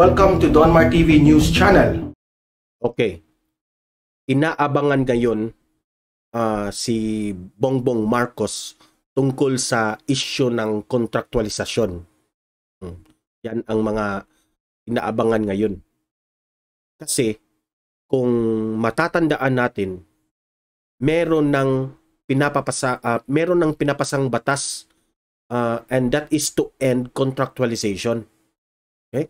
Welcome to Donmar TV News Channel. Okay. Inaabangan ngayon si Bongbong Marcos tungkol sa issue ng kontraktualisasyon. Yan ang mga inaabangan ngayon. Kasi kung matatandaan natin, meron ng pinapasang batas and that is to end contractualization. Okay?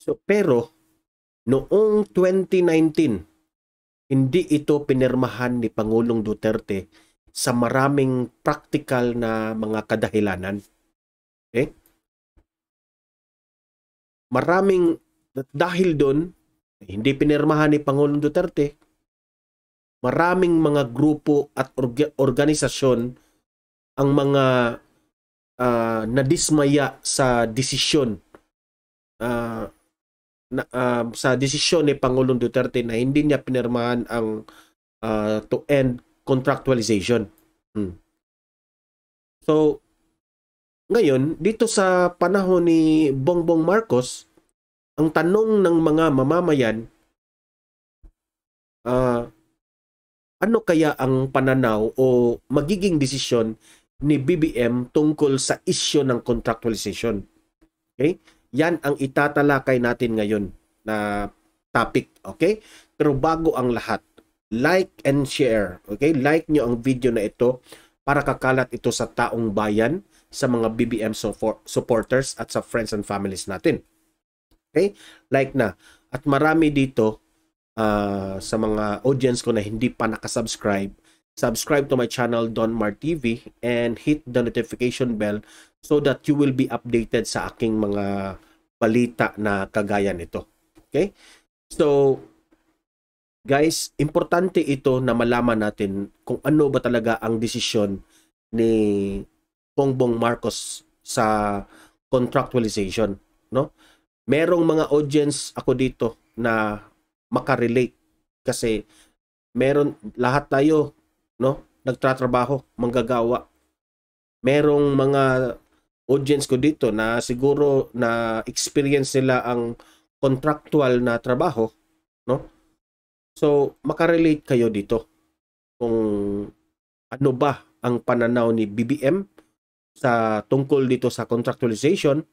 So pero noong 2019, hindi ito pinirmahan ni Pangulong Duterte sa maraming practical na mga kadahilanan. Okay? Dahil doon, hindi pinirmahan ni Pangulong Duterte, maraming mga grupo at organisasyon ang mga nadismaya sa desisyon sa desisyon ni Pangulong Duterte na hindi niya pinirmahan ang to end contractualization. So, ngayon, dito sa panahon ni Bongbong Marcos, ang tanong ng mga mamamayan, ano kaya ang pananaw o magiging desisyon ni BBM tungkol sa issue ng contractualization? Okay? Yan ang itatalakay natin ngayon na topic, okay? Pero bago ang lahat, like and share, okay? Like nyo ang video na ito para kakalat ito sa taong bayan, sa mga BBM supporters at sa friends and families natin. Okay? Like na. At marami dito sa mga audience ko na hindi pa nakasubscribe, subscribe to my channel Donmar TV and hit the notification bell so that you will be updated sa aking mga balita na kagaya nito. Okay? So, guys, importante ito na malaman natin kung ano ba talaga ang desisyon ni Bongbong Marcos sa contractualization, no? Merong mga audience ako dito na makarelate kasi lahat tayo, no, nagtatrabaho, manggagawa. Merong mga audience ko dito na siguro na experience nila ang contractual na trabaho, no? So, makarelate kayo dito kung ano ba ang pananaw ni BBM sa tungkol dito sa contractualization,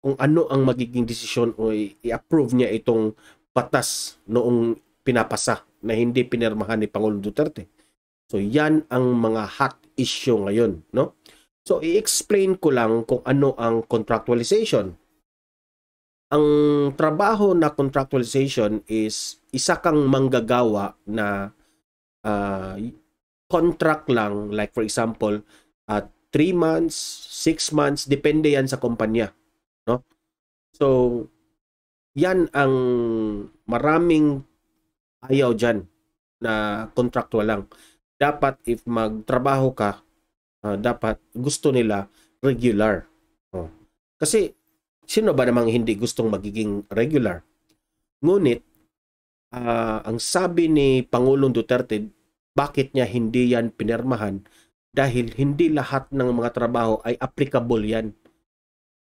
kung ano ang magiging desisyon o i-approve niya itong batas noong pinapasa na hindi pinirmahan ni Pangulong Duterte. So, yan ang mga hot issue ngayon, no? So, i-explain ko lang kung ano ang contractualization. Ang trabaho na contractualization is isa kang manggagawa na contract lang, like for example, 3 months, 6 months, depende yan sa kumpanya, no? So, yan ang maraming ayaw dyan na contractual lang. Dapat if magtrabaho ka, dapat gusto nila regular. Kasi sino ba namang hindi gustong magiging regular? Ngunit ang sabi ni Pangulong Duterte, bakit niya hindi yan pinirmahan? Dahil hindi lahat ng mga trabaho ay applicable yan.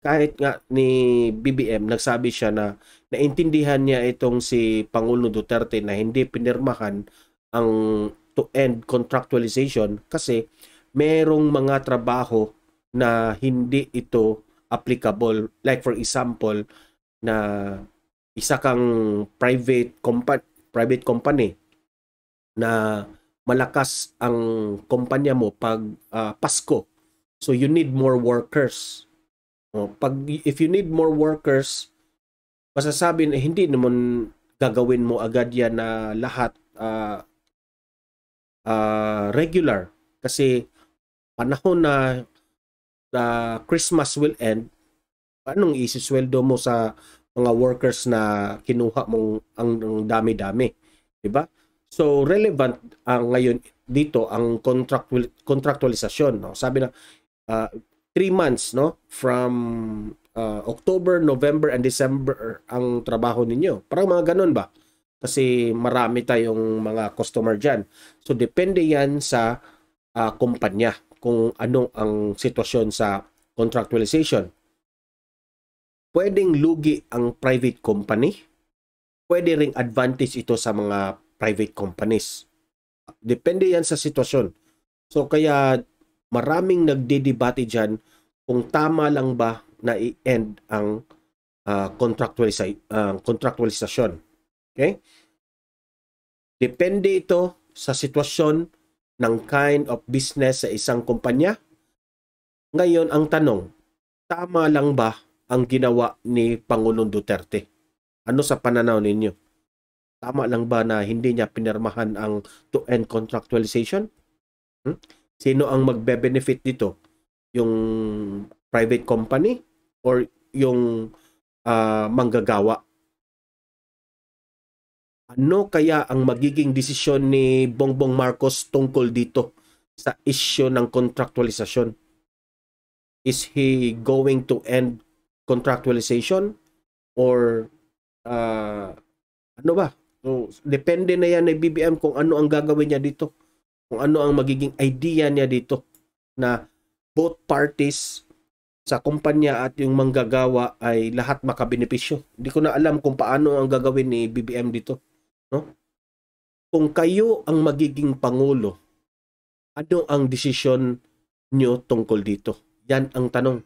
Kahit nga ni BBM, nagsabi siya na naintindihan niya itong si Pangulong Duterte na hindi pinirmahan ang to end contractualization kasi merong mga trabaho na hindi ito applicable. Like for example, na isa kang private company na malakas ang kumpanya mo pag Pasko. So you need more workers. If you need more workers, masasabi na hindi naman gagawin mo agad yan na lahat regular. Kasi panahon na Christmas will end, anong isisweldo mo sa mga workers na kinuha mong ang dami-dami, diba? So relevant ngayon dito ang contractualisasyon, no? Sabi na 3 months, no, from October, November and December ang trabaho ninyo. Parang mga ganun ba? Kasi marami tayong mga customer dyan. So depende yan sa kumpanya kung ano ang sitwasyon sa contractualization. pwedeng lugi ang private company, pwede ring advantage ito sa mga private companies. Depende yan sa sitwasyon. So kaya maraming nagdedebate dyan kung tama lang ba na i-end ang contractualisasyon. Okay? Depende ito sa sitwasyon ng kind of business sa isang kumpanya. Ngayon, ang tanong, tama lang ba ang ginawa ni Pangulong Duterte? Ano sa pananaw ninyo? Tama lang ba na hindi niya pinirmahan ang to-end contractualization? Sino ang magbe-benefit dito? Yung private company or yung manggagawa? Ano kaya ang magiging desisyon ni Bongbong Marcos tungkol dito sa issue ng contractualization? Is he going to end contractualization or ano ba? So, depende na yan ng BBM kung ano ang gagawin niya dito. Kung ano ang magiging idea niya dito na both parties sa kumpanya at yung manggagawa ay lahat makabenepisyo. Hindi ko na alam kung paano ang gagawin ni BBM dito. No? Kung kayo ang magiging pangulo, ano ang desisyon nyo tungkol dito? Yan ang tanong.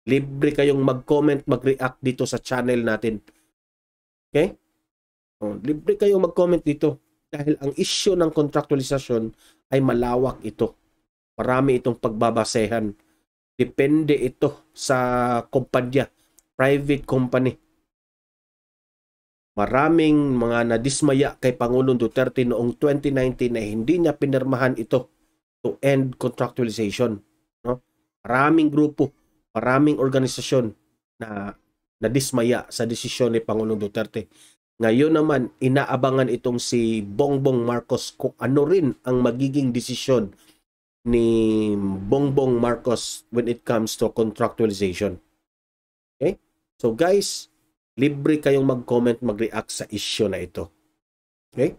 Libre kayong mag-comment, mag-react dito sa channel natin. Okay? Libre kayong mag-comment dito dahil ang issue ng contractualization ay malawak ito. Marami itong pagbabasehan. Depende ito sa kumpanya, private company. Maraming mga nadismaya kay Pangulong Duterte noong 2019 na hindi niya pinirmahan ito to end contractualization. No? Maraming grupo, maraming organisasyon na nadismaya sa desisyon ni Pangulong Duterte. Ngayon naman, inaabangan itong si Bongbong Marcos kung ano rin ang magiging desisyon ni Bongbong Marcos when it comes to contractualization. Okay? So guys, libre kayong mag-comment, mag-react sa issue na ito. Okay?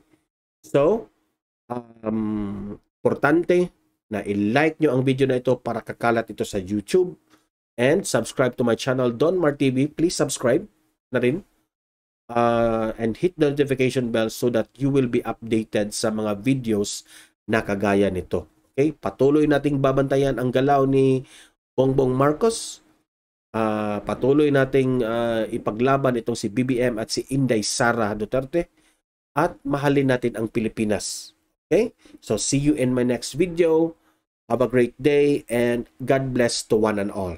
So, importante na i-like nyo ang video na ito para kakalat ito sa YouTube and subscribe to my channel, Don Mar TV. Please subscribe na rin and hit the notification bell so that you will be updated sa mga videos na kagaya nito. Okay? Patuloy nating babantayan ang galaw ni Bongbong Marcos. Patuloy nating ipaglaban itong si BBM at si Inday Sara Duterte at mahalin natin ang Pilipinas. Okay? So see you in my next video. Have a great day and God bless to one and all.